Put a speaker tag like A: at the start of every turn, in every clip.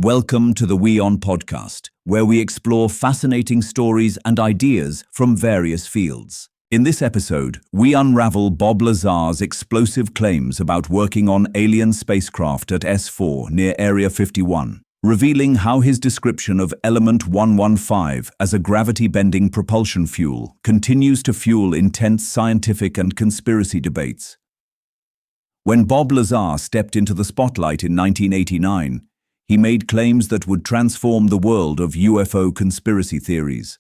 A: Welcome to the WION podcast, where we explore fascinating stories and ideas from various fields. In this episode, we unravel Bob Lazar's explosive claims about working on alien spacecraft at S4 near Area 51, revealing how his description of element 115 as a gravity-bending propulsion fuel continues to fuel intense scientific and conspiracy debates. When Bob Lazar stepped into the spotlight in 1989, he made claims that would transform the world of UFO conspiracy theories.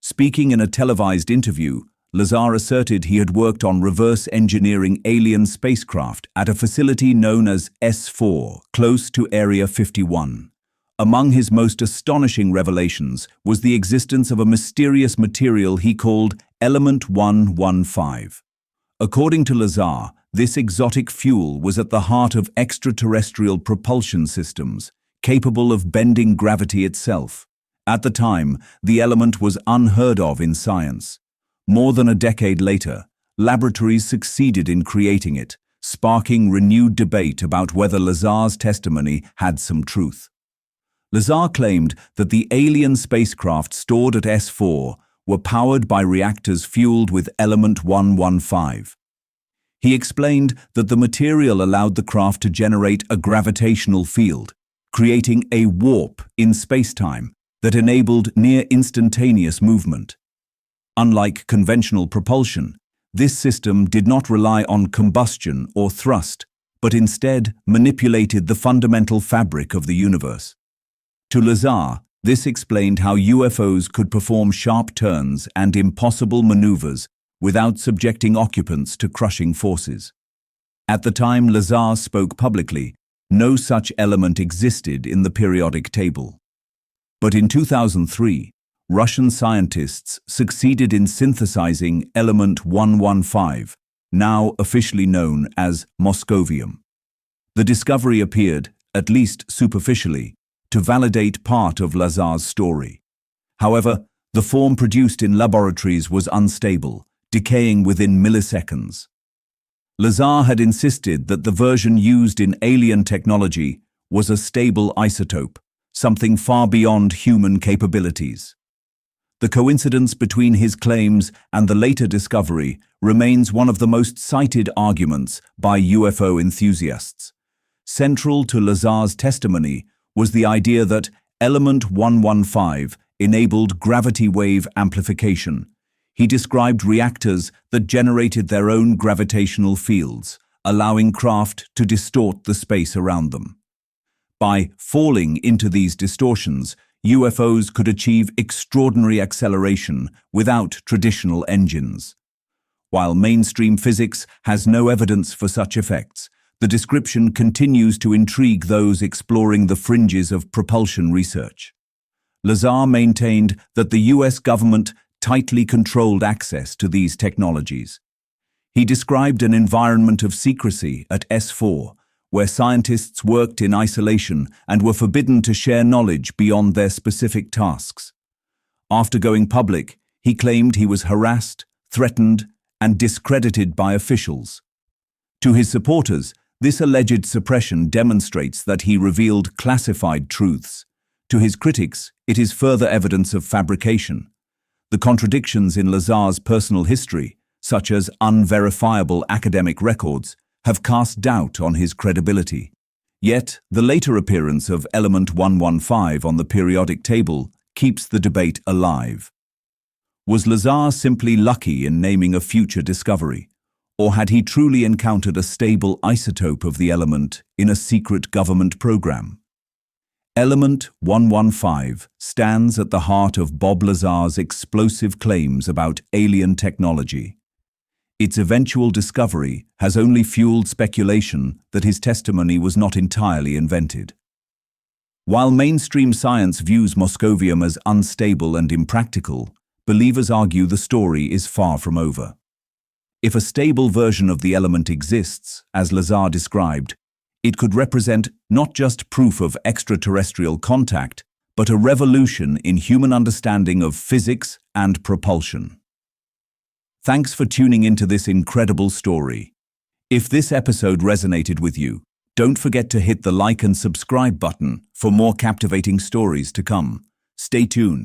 A: Speaking in a televised interview, Lazar asserted he had worked on reverse engineering alien spacecraft at a facility known as S4, close to Area 51. Among his most astonishing revelations was the existence of a mysterious material he called element 115. According to Lazar, this exotic fuel was at the heart of extraterrestrial propulsion systems, capable of bending gravity itself. At the time, the element was unheard of in science. More than a decade later, laboratories succeeded in creating it, sparking renewed debate about whether Lazar's testimony had some truth. Lazar claimed that the alien spacecraft stored at S4 were powered by reactors fueled with element 115. He explained that the material allowed the craft to generate a gravitational field, creating a warp in spacetime that enabled near-instantaneous movement. Unlike conventional propulsion, this system did not rely on combustion or thrust, but instead manipulated the fundamental fabric of the universe. To Lazar, this explained how UFOs could perform sharp turns and impossible maneuvers without subjecting occupants to crushing forces. At the time Lazar spoke publicly, no such element existed in the periodic table. But in 2003, Russian scientists succeeded in synthesizing element 115, now officially known as Moscovium. The discovery appeared, at least superficially, to validate part of Lazar's story. However, the form produced in laboratories was unstable, decaying within milliseconds. Lazar had insisted that the version used in alien technology was a stable isotope, something far beyond human capabilities. The coincidence between his claims and the later discovery remains one of the most cited arguments by UFO enthusiasts. Central to Lazar's testimony was the idea that element 115 enabled gravity wave amplification. He described reactors that generated their own gravitational fields, allowing craft to distort the space around them. By falling into these distortions, UFOs could achieve extraordinary acceleration without traditional engines. While mainstream physics has no evidence for such effects, the description continues to intrigue those exploring the fringes of propulsion research. Lazar maintained that the US government tightly controlled access to these technologies. He described an environment of secrecy at S4, where scientists worked in isolation and were forbidden to share knowledge beyond their specific tasks. After going public, he claimed he was harassed, threatened, and discredited by officials. To his supporters, this alleged suppression demonstrates that he revealed classified truths. To his critics, it is further evidence of fabrication. The contradictions in Lazar's personal history, such as unverifiable academic records, have cast doubt on his credibility. Yet, the later appearance of element 115 on the periodic table keeps the debate alive. Was Lazar simply lucky in naming a future discovery, or had he truly encountered a stable isotope of the element in a secret government program? Element 115 stands at the heart of Bob Lazar's explosive claims about alien technology. Its eventual discovery has only fueled speculation that his testimony was not entirely invented. While mainstream science views Moscovium as unstable and impractical, believers argue the story is far from over. If a stable version of the element exists, as Lazar described, it could represent not just proof of extraterrestrial contact, but a revolution in human understanding of physics and propulsion. Thanks for tuning into this incredible story. If this episode resonated with you, Don't forget to hit the like and subscribe button for more captivating stories to come. Stay tuned.